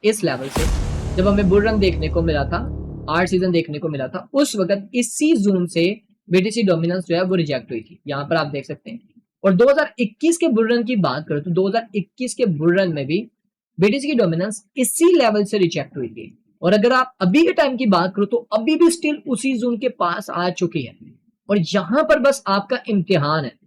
इस लेवल से जब हमें बुल रन देखने को मिला था, आर्ट सीजन देखने को मिला था, उस वक्त इसी जोन से बीटीसी डोमिनेंस जो है वो रिजेक्ट हुई थी। यहाँ पर आप देख सकते हैं। और 2021 के बुल रन की बात करें तो 2021 के बुल रन में भी बीटीसी की डोमिनेंस इसी लेवल से रिजेक्ट हुई थी। और अगर आप अभी के टाइम की बात करो तो अभी भी स्टिल उसी जोन के पास आ चुकी है। और यहां पर बस आपका इम्तिहान है।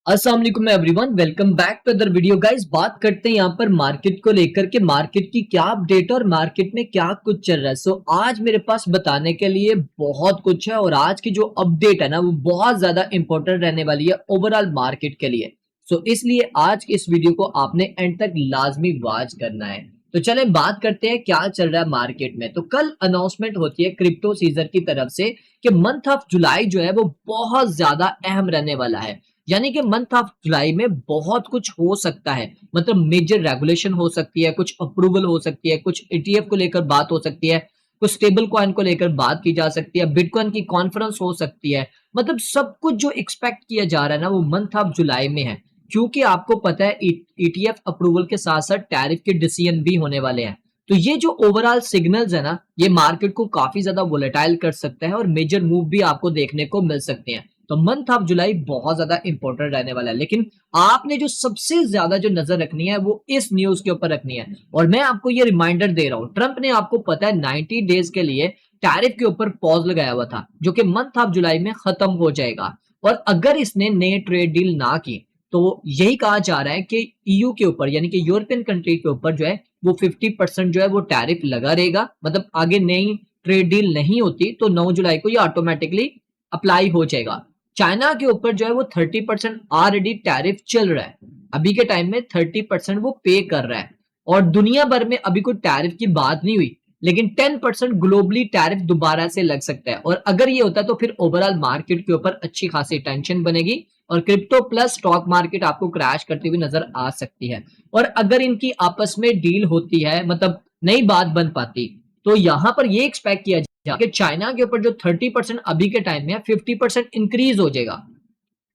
अस्सलाम वालेकुम everyone, welcome back to other video guys. बात करते हैं यहाँ पर मार्केट को लेकर के, मार्केट की क्या अपडेट और मार्केट में क्या कुछ चल रहा है। सो आज मेरे पास बताने के लिए बहुत कुछ है और आज की जो अपडेट है ना वो बहुत ज्यादा इंपॉर्टेंट रहने वाली है ओवरऑल मार्केट के लिए। सो इसलिए आज की इस वीडियो को आपने एंड तक लाजमी वॉच करना है। तो चले बात करते हैं क्या चल रहा है मार्केट में। तो कल अनाउंसमेंट होती है क्रिप्टो सीजर की तरफ से कि मंथ ऑफ जुलाई जो है वो बहुत ज्यादा अहम रहने वाला है। यानी कि मंथ ऑफ जुलाई में बहुत कुछ हो सकता है, मतलब मेजर रेगुलेशन हो सकती है, कुछ अप्रूवल हो सकती है, कुछ ईटीएफ को लेकर बात हो सकती है, कुछ स्टेबल कॉइन को लेकर बात की जा सकती है, बिटकॉइन की कॉन्फ्रेंस हो सकती है। मतलब सब कुछ जो एक्सपेक्ट किया जा रहा है ना वो मंथ ऑफ जुलाई में है। क्योंकि आपको पता है ईटीएफ अप्रूवल के साथ साथ टैरिफ के डिसीजन भी होने वाले हैं। तो ये जो ओवरऑल सिग्नल्स है ना ये मार्केट को काफी ज्यादा वोलेटाइल कर सकता है और मेजर मूव भी आपको देखने को मिल सकते हैं। तो मंथ ऑफ जुलाई बहुत ज्यादा इंपॉर्टेंट रहने वाला है। लेकिन आपने जो सबसे ज्यादा जो नजर रखनी है वो इस न्यूज के ऊपर रखनी है। और मैं आपको ये रिमाइंडर दे रहा हूं, ट्रंप ने आपको पता है 90 डेज के लिए टैरिफ के ऊपर पॉज लगाया हुआ था जो कि मंथ ऑफ जुलाई में खत्म हो जाएगा। और अगर इसने नए ट्रेड डील ना की तो यही कहा जा रहा है कि ईयू के ऊपर यानी कि यूरोपियन कंट्री के ऊपर जो है वो 50% जो है वो टैरिफ लगा रहेगा। मतलब आगे नई ट्रेड डील नहीं होती तो 9 जुलाई को ये ऑटोमेटिकली अप्लाई हो जाएगा। चाइना के ऊपर जो है वो 30% ऑलरेडी टैरिफ चल रहा है। अभी के टाइम में 30% वो पे कर रहा है। और दुनिया भर में अभी कोई टैरिफ की बात नहीं हुई, लेकिन 10% ग्लोबली टैरिफ दोबारा से लग सकता है। और अगर ये होता है तो फिर ओवरऑल मार्केट के ऊपर अच्छी खासी टेंशन बनेगी और क्रिप्टो प्लस स्टॉक मार्केट आपको क्रैश करती हुई नजर आ सकती है। और अगर इनकी आपस में डील होती है, मतलब नई बात बन पाती, तो यहां पर ये एक्सपेक्ट किया जाए कि चाइना के ऊपर जो 30% अभी के टाइम में है 50% इंक्रीज हो जाएगा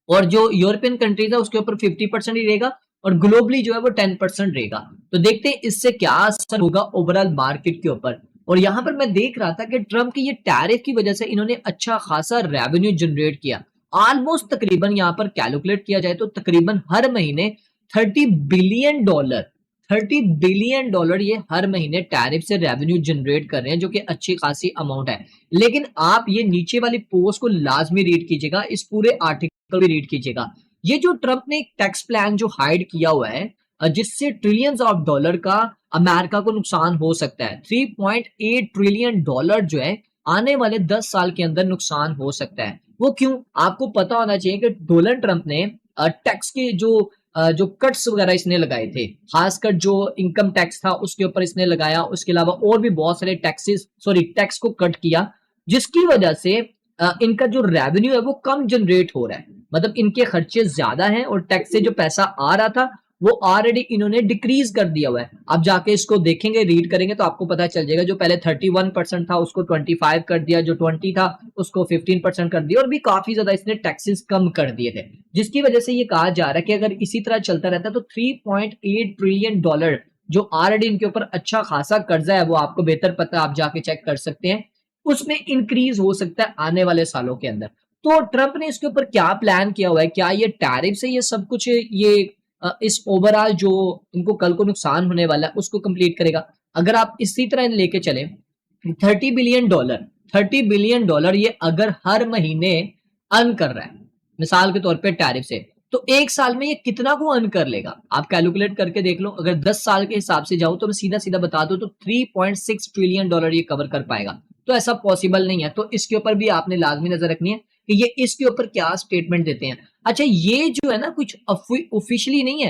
और जो यूरोपियन कंट्रीज है उसके ऊपर 50% ही रहेगा और ग्लोबली जो है वो 10% रहेगा। तो देखते हैं इससे क्या असर होगा ओवरऑल मार्केट के ऊपर। और यहां पर मैं देख रहा था कि ट्रंप की ये टैरिफ की वजह से इन्होंने अच्छा खासा रेवेन्यू जनरेट किया। ऑलमोस्ट तकरीबन यहां पर कैलकुलेट किया जाए तो तकरीबन हर महीने 30 बिलियन डॉलर, 30 बिलियन डॉलर ये हर महीने टैरिफ से रेवेन्यू जनरेट कर रहे हैं जो कि अच्छी खासी अमाउंट है। लेकिन आप ये नीचे वाली पोस्ट को लाजमी रीड कीजिएगा, इस पूरे आर्टिकल भी रीड कीजिएगा। ये जो ट्रंप ने एक टैक्स प्लान जो हाइड किया हुआ है जिससे ट्रिलियंस ऑफ डॉलर का अमेरिका को नुकसान हो सकता है। 3.8 ट्रिलियन डॉलर जो है आने वाले 10 साल के अंदर नुकसान हो सकता है। वो क्यों? आपको पता होना चाहिए कि डोनाल्ड ट्रंप ने टैक्स के जो कट्स वगैरह इसने लगाए थे, खासकर जो इनकम टैक्स था उसके ऊपर इसने लगाया, उसके अलावा और भी बहुत सारे टैक्स को कट किया, जिसकी वजह से इनका जो रेवेन्यू है वो कम जनरेट हो रहा है। मतलब इनके खर्चे ज्यादा हैं और टैक्स से जो पैसा आ रहा था वो ऑलरेडी इन्होंने डिक्रीज कर दिया हुआ है। आप जाके इसको देखेंगे, रीड करेंगे तो आपको पता चल जाएगा। जो पहले 31% था उसको 25 कर दिया, जो 20 था उसको 15% कर दिया और भी काफी ज्यादा इसने टैक्सेस कम कर दिए थे। जिसकी वजह से ये कहा जा रहा है कि अगर इसी तरह चलता रहता तो 3.8 ट्रिलियन डॉलर जो ऑलरेडी इनके ऊपर अच्छा खासा कर्जा है, वो आपको बेहतर पता, आप जाके चेक कर सकते हैं, उसमें इंक्रीज हो सकता है आने वाले सालों के अंदर। तो ट्रंप ने इसके ऊपर क्या प्लान किया हुआ है? क्या ये टैरिफ से ये सब कुछ ये इस ओवरऑल जो इनको कल को नुकसान होने वाला है उसको कंप्लीट करेगा? अगर आप इसी तरह लेके चले 30 बिलियन डॉलर, 30 बिलियन डॉलर ये अगर हर महीने अर्न कर रहा है मिसाल के तौर पे टैरिफ से, तो एक साल में ये कितना को अर्न कर लेगा? आप कैलकुलेट करके देख लो। अगर 10 साल के हिसाब से जाऊं तो मैं सीधा सीधा बता दूं तो 3.6 ट्रिलियन डॉलर ये कवर कर पाएगा। तो ऐसा पॉसिबल नहीं है। तो इसके ऊपर भी आपने लाजमी नजर रखनी है कि ये इसके ऊपर क्या स्टेटमेंट देते हैं। अच्छा, ये जो है ना कुछ ऑफिशियली नहीं है,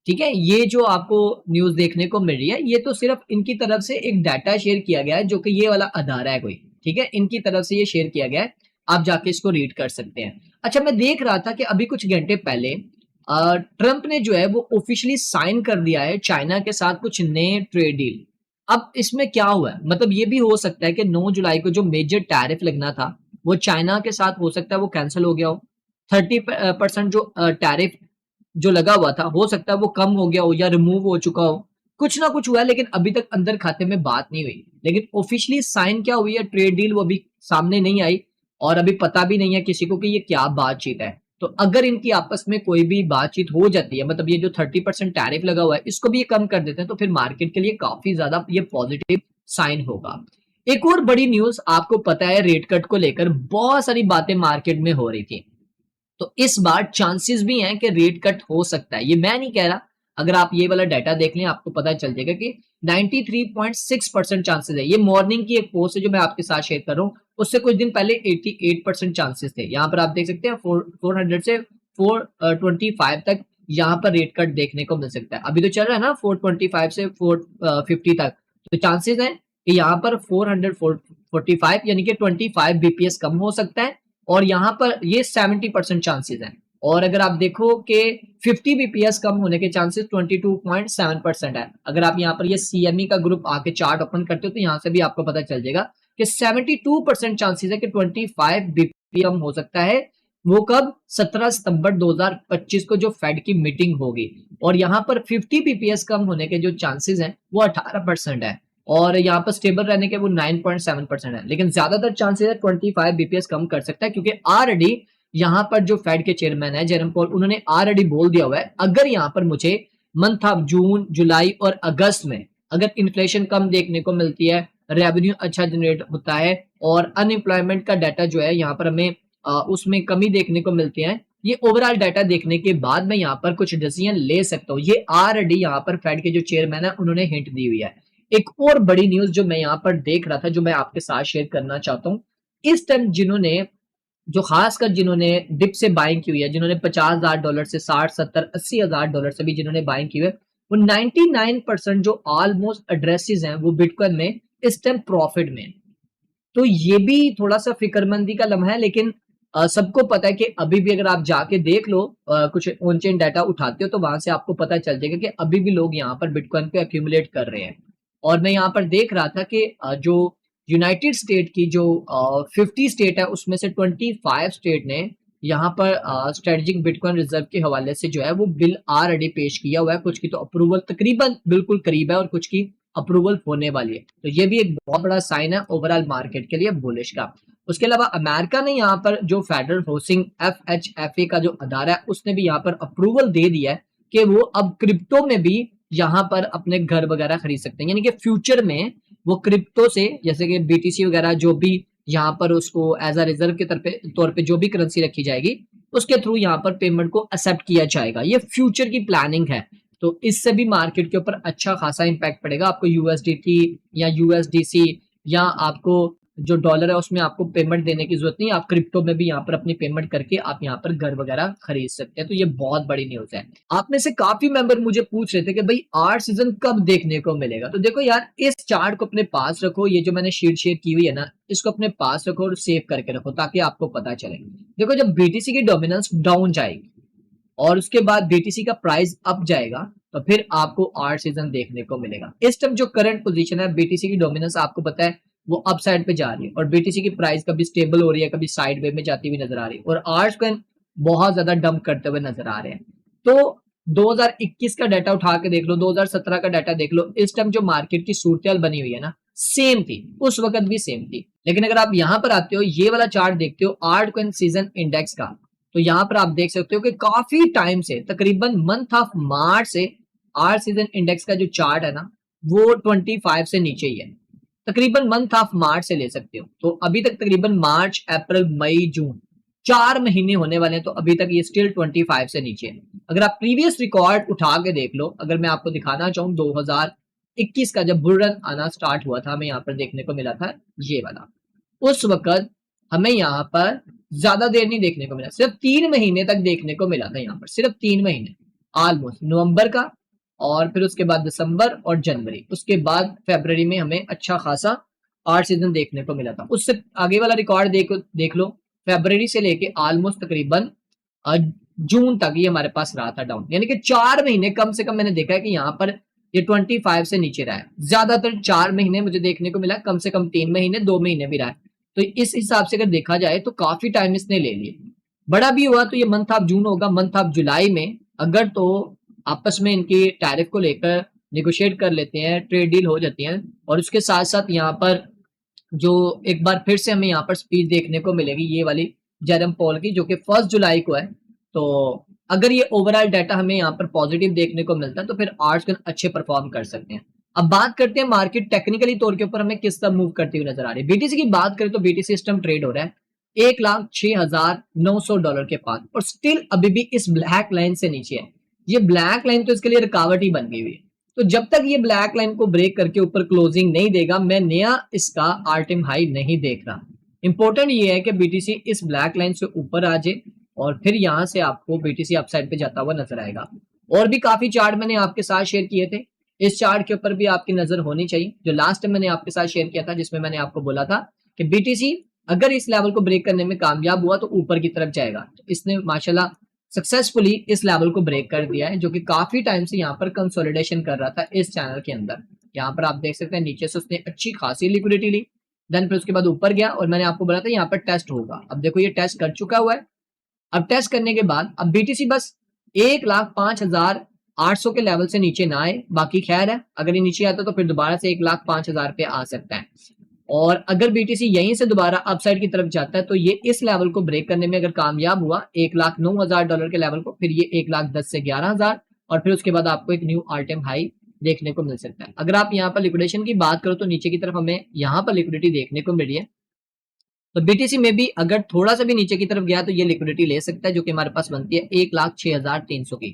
ठीक है? ये जो आपको न्यूज देखने को मिल रही है ये तो सिर्फ इनकी तरफ से एक डाटा शेयर किया गया है जो कि ये वाला अदारा है कोई, ठीक है, इनकी तरफ से ये शेयर किया गया है। आप जाके इसको रीड कर सकते हैं। अच्छा, मैं देख रहा था कि अभी कुछ घंटे पहले ट्रंप ने जो है वो ऑफिशियली साइन कर दिया है चाइना के साथ कुछ नए ट्रेड डील। अब इसमें क्या हुआ है? मतलब ये भी हो सकता है कि 9 जुलाई को जो मेजर टैरिफ लगना था वो चाइना के साथ हो सकता है वो कैंसिल हो गया हो। 30% जो टैरिफ जो लगा हुआ था हो सकता है वो कम हो गया हो या रिमूव हो चुका हो, कुछ ना कुछ हुआ है, लेकिन अभी तक अंदर खाते में बात नहीं हुई। लेकिन ऑफिशियली साइन क्या हुई है ट्रेड डील, वो अभी सामने नहीं आई और अभी पता भी नहीं है किसी को कि ये क्या बातचीत है। तो अगर इनकी आपस में कोई भी बातचीत हो जाती है, मतलब ये जो 30% टैरिफ लगा हुआ है इसको भी ये कम कर देते हैं, तो फिर मार्केट के लिए काफी ज्यादा ये पॉजिटिव साइन होगा। एक और बड़ी न्यूज, आपको पता है रेट कट को लेकर बहुत सारी बातें मार्केट में हो रही थी, तो इस बार चांसेस भी हैं कि रेट कट हो सकता है। ये मैं नहीं कह रहा, अगर आप ये वाला डाटा देख लें आपको पता चल जाएगा कि 93.6% चांसेस है। ये मॉर्निंग की एक पोस्ट है जो मैं आपके साथ शेयर कर रहा हूँ, उससे कुछ दिन पहले 88% चांसेस थे। यहाँ पर आप देख सकते हैं 400 से 425 तक यहाँ पर रेट कट देखने को मिल सकता है। अभी तो चल रहा है ना 425 से 450 तक, तो चांसेस है कि यहाँ पर 445 यानी कि 25 बीपीएस कम हो सकता है, और यहाँ पर ये 70% चांसेस हैं। और अगर आप देखो कि 50 बीपीएस कम होने के चांसेस 22.7% है। अगर आप यहाँ पर ये सीएमई का ग्रुप आके चार्ट ओपन करते हो तो यहाँ से भी आपको पता चल जाएगा कि 72% चांसेस है कि 25 बीपीएस कम हो सकता है। वो कब? 17 सितंबर 2025 को जो फेड की मीटिंग होगी। और यहाँ पर 50 बीपीएस कम होने के जो चांसेस हैं वो 18% है, और यहाँ पर स्टेबल रहने के वो 9.7% है। लेकिन ज्यादातर चांसेस है 25 बीपीएस कम कर सकता है, क्योंकि ऑलरेडी यहाँ पर जो फेड के चेयरमैन है जेरम पॉल, उन्होंने ऑलरेडी बोल दिया हुआ है अगर यहाँ पर मुझे मंथ ऑफ जून, जुलाई और अगस्त में अगर इन्फ्लेशन कम देखने को मिलती है, रेवेन्यू अच्छा जनरेट होता है और अनएम्प्लॉयमेंट का डाटा जो है यहाँ पर हमें उसमें कमी देखने को मिलती है, ये ओवरऑल डाटा देखने के बाद मैं यहाँ पर कुछ डिसीजन ले सकता हूँ। ये ऑलरेडी यहाँ पर फेड के जो चेयरमैन है उन्होंने हिंट दी हुई है। एक और बड़ी न्यूज जो मैं यहाँ पर देख रहा था, जो मैं आपके साथ शेयर करना चाहता हूँ, इस टाइम खासकर जिन्होंने डिप से बाइंग की हुई है, जिन्होंने $50,000 से 60, 70, 80 हजार डॉलर से भी जिन्होंने बाइंग की हुई है, वो 99% जो ऑलमोस्ट एड्रेसेस हैं वो बिटकॉइन में इस टाइम प्रॉफिट में। तो ये भी थोड़ा सा फिक्रमंदी का लम्हा है, लेकिन सबको पता है कि अभी भी अगर आप जाके देख लो कुछ ऑन चेन डाटा उठाते हो तो वहां से आपको पता चल जाएगा कि अभी भी लोग यहाँ पर बिटकॉइन पे एक्यूमुलेट कर रहे हैं। और मैं यहाँ पर देख रहा था कि जो यूनाइटेड स्टेट की जो 50 स्टेट है उसमें से 25 स्टेट ने यहाँ पर स्ट्रेटेजिक बिटकॉइन रिजर्व के हवाले से जो है वो बिल ऑलरेडी पेश किया हुआ है। कुछ की तो अप्रूवल तकरीबन बिल्कुल करीब है और कुछ की अप्रूवल होने वाली है। तो ये भी एक बहुत बड़ा साइन है ओवरऑल मार्केट के लिए बुलिश का। उसके अलावा अमेरिका ने यहाँ पर जो फेडरल हाउसिंग FHFA का जो अदारा है उसने भी यहाँ पर अप्रूवल दे दिया है कि वो अब क्रिप्टो में भी यहाँ पर अपने घर वगैरह खरीद सकते हैं, यानी कि फ्यूचर में वो क्रिप्टो से जैसे कि BTC वगैरह जो भी यहाँ पर उसको एज अ रिजर्व के तौर पे जो भी करेंसी रखी जाएगी उसके थ्रू यहाँ पर पेमेंट को एक्सेप्ट किया जाएगा। ये फ्यूचर की प्लानिंग है, तो इससे भी मार्केट के ऊपर अच्छा खासा इंपैक्ट पड़ेगा। आपको USDT या USDC या आपको जो डॉलर है उसमें आपको पेमेंट देने की जरूरत नहीं, आप क्रिप्टो में भी यहाँ पर अपनी पेमेंट करके आप यहाँ पर घर वगैरह खरीद सकते हैं। तो ये बहुत बड़ी न्यूज है। आप में से काफी मेंबर मुझे पूछ रहे थे कि भाई आर्ट सीजन कब देखने को मिलेगा। तो देखो यार, इस चार्ट को अपने पास रखो, ये जो मैंने शीट शेयर की हुई है ना इसको अपने पास रखो और सेव करके रखो ताकि आपको पता चले। देखो जब BTC की डोमिनेंस डाउन जाएगी और उसके बाद BTC का प्राइस अप जाएगा तो फिर आपको आर्ट सीजन देखने को मिलेगा। इस टाइम जो करंट पोजीशन है BTC की डोमिनेंस आपको पता है वो अप साइड पे जा रही है और BTC की प्राइस कभी स्टेबल हो रही है, कभी साइड वे में जाती हुई नजर आ रही है और आर्ट्स को बहुत ज्यादा डंप करते हुए नजर आ रहे हैं। तो 2021 का डाटा उठा के देख लो, 2017 का डाटा देख लो, इस टाइम जो मार्केट की सूरत बनी हुई है ना सेम थी, उस वक्त भी सेम थी। लेकिन अगर आप यहाँ पर आते हो, ये वाला चार्ट देखते हो आर्ट कॉइन सीजन इंडेक्स का, तो यहाँ पर आप देख सकते हो कि काफी टाइम से तकरीबन मंथ ऑफ मार्च से आर्ट सीजन इंडेक्स का जो चार्ट है ना वो 25 से नीचे ही है। तकरीबन मंथ ऑफ मार्च से ले सकते हो, तो अभी तक तकरीबन मार्च, अप्रैल, मई, जून 4 महीने होने वाले हैं, तो अभी तक ये स्टिल 25 से नीचे है। अगर आप प्रीवियस रिकॉर्ड उठा के देख लो, अगर मैं आपको दिखाना चाहूँ 2021 का जब बुल रन आना स्टार्ट हुआ था, हमें यहाँ पर देखने को मिला था ये वाला, उस वक्त हमें यहाँ पर ज्यादा देर नहीं देखने को मिला, सिर्फ 3 महीने तक देखने को मिला था। यहाँ पर सिर्फ 3 महीने ऑलमोस्ट, नवंबर का और फिर उसके बाद दिसंबर और जनवरी, उसके बाद फरवरी में हमें अच्छा खासा आर्ट सीजन देखने को मिला था। उससे आगे वाला रिकॉर्ड देख लो, फरवरी से लेके ऑलमोस्ट तकरीबन जून तक ये हमारे पास रहा था डाउन, यानी कि 4 महीने कम से कम मैंने देखा है कि यहाँ पर ये 25 से नीचे रहा है। ज्यादातर 4 महीने मुझे देखने को मिला, कम से कम 3 महीने, 2 महीने भी रहा है। तो इस हिसाब से अगर देखा जाए तो काफी टाइम इसने ले लिया। बड़ा भी हुआ तो ये मंथ ऑफ जून होगा, मंथ ऑफ जुलाई में अगर तो आपस में इनकी टैरिफ को लेकर निगोशिएट कर लेते हैं, ट्रेड डील हो जाती है, और उसके साथ साथ यहाँ पर जो एक बार फिर से हमें यहाँ पर स्पीच देखने को मिलेगी ये वाली जेरम पॉल की, जो कि 1 जुलाई को है। तो अगर ये ओवरऑल डाटा हमें यहाँ पर पॉजिटिव देखने को मिलता है तो फिर आर्ट्स अच्छे परफॉर्म कर सकते हैं। अब बात करते हैं मार्केट टेक्निकली तौर के ऊपर हमें किस तरह मूव करती हुई नजर आ रही है। बीटीसी की बात करें तो बीटीसी सिस्टम ट्रेड हो रहा है $1,06,900 के पास, और स्टिल अभी भी इस ब्लैक लाइन से नीचे है। ये ब्लैक लाइन तो इसके लिए रुकावट ही बन गई हुई है। तो जब तक ये ब्लैक लाइन को ब्रेक करके ऊपर क्लोजिंग नहीं देगा, मैं नया इसका आर्टिम हाई नहीं देख रहा। इंपॉर्टेंट ये है कि बीटीसी इस ब्लैक लाइन से ऊपर आ जाए और फिर यहां से आपको बीटीसी अपसाइड पे जाता हुआ नजर आएगा। और भी काफी चार्ट मैंने आपके साथ शेयर किए थे, इस चार्ट के ऊपर भी आपकी नजर होनी चाहिए, जो लास्ट टाइम मैंने आपके साथ शेयर किया था, जिसमें मैंने आपको बोला था कि बीटीसी अगर इस लेवल को ब्रेक करने में कामयाब हुआ तो ऊपर की तरफ जाएगा। तो इसने माशाल्लाह सक्सेसफुली इस लेवल को ब्रेक कर दिया है, जो कि काफी टाइम से यहाँ पर कंसोलिडेशन कर रहा था इस चैनल के अंदर। यहाँ पर आप देख सकते हैं नीचे से उसने अच्छी खासी लिक्विडिटी ली, देन फिर उसके बाद ऊपर गया, और मैंने आपको बोला था यहाँ पर टेस्ट होगा। अब देखो ये टेस्ट कर चुका हुआ है। अब टेस्ट करने के बाद अब बीटीसी बस 1,05,800 के लेवल से नीचे ना आए, बाकी खैर है। अगर ये नीचे आता तो फिर दोबारा से 1,05,000 पे आ सकता है। और अगर बीटीसी यहीं से दोबारा अपसाइड की तरफ जाता है तो ये इस लेवल को ब्रेक करने में अगर कामयाब हुआ $1,09,000 के लेवल को, फिर ये 1,10,000 से 11,000, और फिर उसके बाद आपको एक न्यू ऑल टाइम हाई देखने को मिल सकता है। अगर आप यहाँ पर लिक्विडेशन की बात करो तो नीचे की तरफ हमें यहाँ पर लिक्विडिटी देखने को मिल रही है। तो बीटीसी में भी अगर थोड़ा सा भी नीचे की तरफ गया तो ये लिक्विडिटी ले सकता है, जो कि हमारे पास बनती है 1,06,300 की।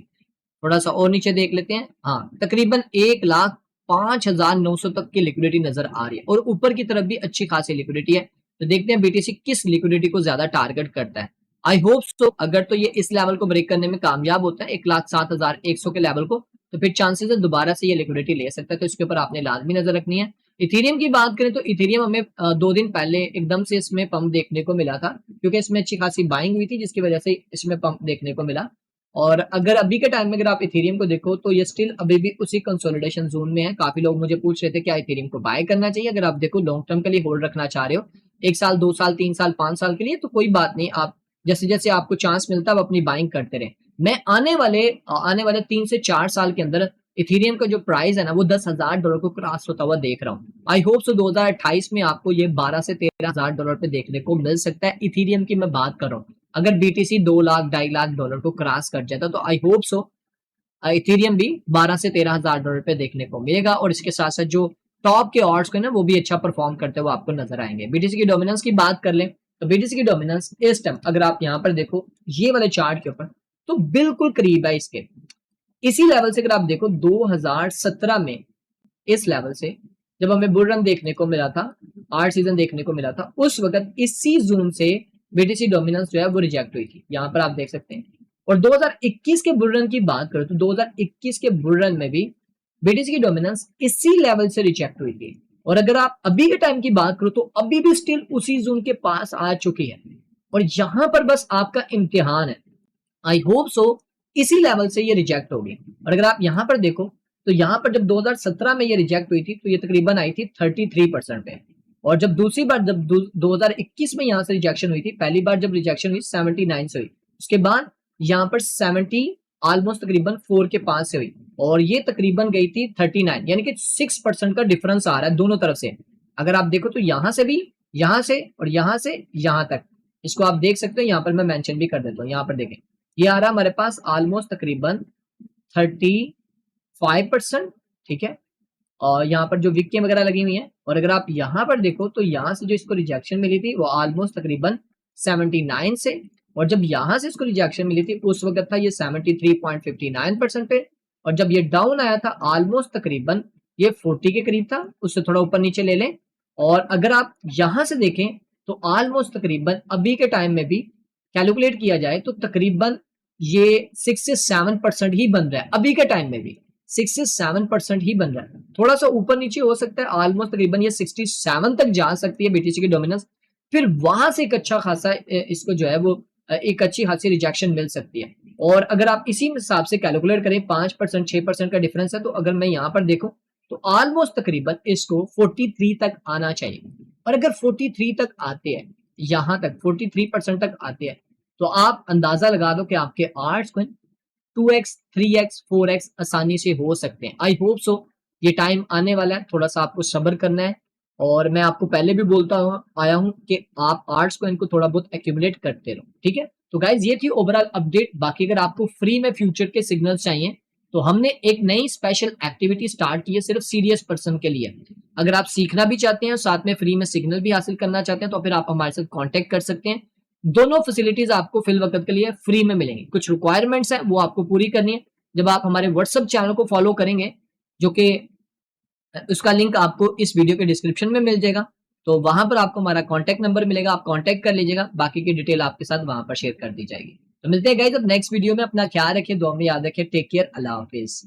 थोड़ा सा और नीचे देख लेते हैं, हाँ तकरीबन 1,05,900 तक की लिक्विडिटी नजर आ रही है, और ऊपर की तरफ भी अच्छी खासी लिक्विडिटी है। तो देखते हैं बीटीसी किस लिक्विडिटी को ज्यादा टारगेट करता है। आई होप सो अगर तो ये इस लेवल को ब्रेक करने में कामयाब होता है 1,07,100 के लेवल को, तो फिर चांसेस है दोबारा से ये लिक्विडिटी ले सकता है। तो इसके ऊपर आपने लाजमी नजर रखनी है। इथेरियम की बात करें तो इथेरियम हमें 2 दिन पहले एकदम से इसमें पंप देखने को मिला था, क्योंकि इसमें अच्छी खासी बाइंग हुई थी, जिसकी वजह से इसमें पंप देखने को मिला। और अगर अभी के टाइम में अगर आप इथेरियम को देखो तो ये स्टिल अभी भी उसी कंसोलिडेशन जोन में है। काफी लोग मुझे पूछ रहे थे क्या इथेरियम को बाय करना चाहिए। अगर आप देखो लॉन्ग टर्म के लिए होल्ड रखना चाह रहे हो 1 साल 2 साल 3 साल 5 साल के लिए, तो कोई बात नहीं, आप जैसे जैसे आपको चांस मिलता है आप अपनी बाइंग करते रहे। मैं आने वाले 3 से 4 साल के अंदर इथेरियम का जो प्राइस है ना वो $10,000 को क्रॉस होता हुआ देख रहा हूँ। आई होप सो 2028 में आपको ये 12 से $13,000 पे देखने को मिल सकता है। इथेरियम की मैं बात कर रहा हूँ। अगर बीटीसी 2 लाख $2.5 लाख को क्रॉस कर जाता तो आई होप सो इथेरियम भी 12 से $13,000 पे देखने को मिलेगा, और इसके साथ साथ जो टॉप के ऑर्ड्स को ना वो भी अच्छा परफॉर्म करते हुए आपको नजर आएंगे। बीटीसी की डोमिनेंस की बात कर लें तो बीटीसी की डोमिनेंस इस टाइम अगर आप यहाँ पर देखो ये वाले चार्ट के ऊपर, तो बिल्कुल करीब है इसके। इसी लेवल से अगर आप देखो 2017 में इस लेवल से जब हमें बुल रन देखने को मिला था, आर्ट सीजन देखने को मिला था, उस वक्त इसी जोन से बीटीसी डोमिनेंस जो है वो रिजेक्ट हुई थी। यहाँ पर आप देख सकते हैं। और 2021 के बुल रन की बात करो तो 2021 के बुल रन में भी बीटीसी की डोमिनेंस इसी लेवल से रिजेक्ट हुई थी। और अगर आप अभी के टाइम की बात करो तो अभी भी स्टिल उसी जोन के पास आ चुकी है, और यहां पर बस आपका इम्तिहान है। आई होप सो इसी लेवल से ये रिजेक्ट होगी। और अगर आप यहाँ पर देखो तो यहाँ पर जब 2017 में ये रिजेक्ट हुई थी तो ये तकरीबन आई थी 33% पे, और जब दूसरी बार जब 2021 में यहाँ से रिजेक्शन हुई थी, पहली बार जब रिजेक्शन हुई 79 से हुई, उसके बाद यहाँ पर 70 ऑलमोस्ट तकरीबन 4 के पास से हुई, और ये तकरीबन गई थी 39, यानी कि 6% का डिफरेंस आ रहा है दोनों तरफ से। अगर आप देखो तो यहाँ से भी, यहाँ से और यहाँ से यहाँ तक, इसको आप देख सकते हो। यहाँ पर मैं मेंशन भी कर देता हूँ, यहाँ पर देखें ये आ रहा हमारे पास ऑलमोस्ट तकरीबन 35%, ठीक है। और यहाँ पर जो विक्टियां वगैरह लगी हुई हैं, और अगर आप यहाँ पर देखो तो यहाँ से जो इसको रिजेक्शन मिली थी वो ऑलमोस्ट तकरीबन 79 से, और जब यहाँ से इसको रिजेक्शन मिली थी उस वक्त था ये 73.59% पे, और जब ये डाउन आया था ऑलमोस्ट तकरीबन ये 40 के करीब था, उससे थोड़ा ऊपर नीचे ले लें। और अगर आप यहाँ से देखें तो ऑलमोस्ट तकरीबन अभी के टाइम में भी कैलकुलेट किया जाए तो तकरीबन ये 6 से 7% ही बन रहा है। अभी के टाइम में भी 6 से 7% ही बन रहा है, थोड़ा सा ऊपर नीचे हो सकता है। ऑलमोस्ट तकरीबन ये 67 तक जा सकती है बीटीसी की डोमिनेंस, फिर वहां से एक अच्छा खासा इसको जो है वो एक अच्छी खासी रिजेक्शन मिल सकती है। और अगर आप इसी हिसाब से कैलकुलेट करें 5% 6% का डिफरेंस है, तो अगर मैं यहाँ पर देखूं तो ऑलमोस्ट तकरीबन इसको 43 तक आना चाहिए। और अगर 43 तक आते हैं, यहां तक 43% तक आते हैं, तो आप अंदाजा लगा दो कि आपके आर्ट्स को 2x 3x 4x आसानी से हो सकते हैं। आई होप सो ये टाइम आने वाला है, थोड़ा सा आपको सब्र करना है। और मैं आपको पहले भी बोलता आया हूं कि आप आर्ट्स को इनको थोड़ा बहुत एक्यूमुलेट करते रहो, ठीक है। तो गाइज ये थी ओवरऑल अपडेट। बाकी अगर आपको फ्री में फ्यूचर के सिग्नल्स चाहिए तो हमने एक नई स्पेशल एक्टिविटी स्टार्ट की है सिर्फ सीरियस पर्सन के लिए। अगर आप सीखना भी चाहते हैं और साथ में फ्री में सिग्नल भी हासिल करना चाहते हैं तो फिर आप हमारे साथ कांटेक्ट कर सकते हैं। दोनों फैसिलिटीज आपको फिल वक्त के लिए फ्री में मिलेंगी। कुछ रिक्वायरमेंट्स है वो आपको पूरी करनी है। जब आप हमारे व्हाट्सएप चैनल को फॉलो करेंगे, जो कि उसका लिंक आपको इस वीडियो के डिस्क्रिप्शन में मिल जाएगा, तो वहां पर आपको हमारा कॉन्टैक्ट नंबर मिलेगा, आप कॉन्टैक्ट कर लीजिएगा, बाकी की डिटेल आपके साथ वहां पर शेयर कर दी जाएगी। तो मिलते हैं गाइस अब नेक्स्ट वीडियो में। अपना ख्याल रखिए, दुआ में याद रखिए। टेक केयर, अल्लाह हाफिज।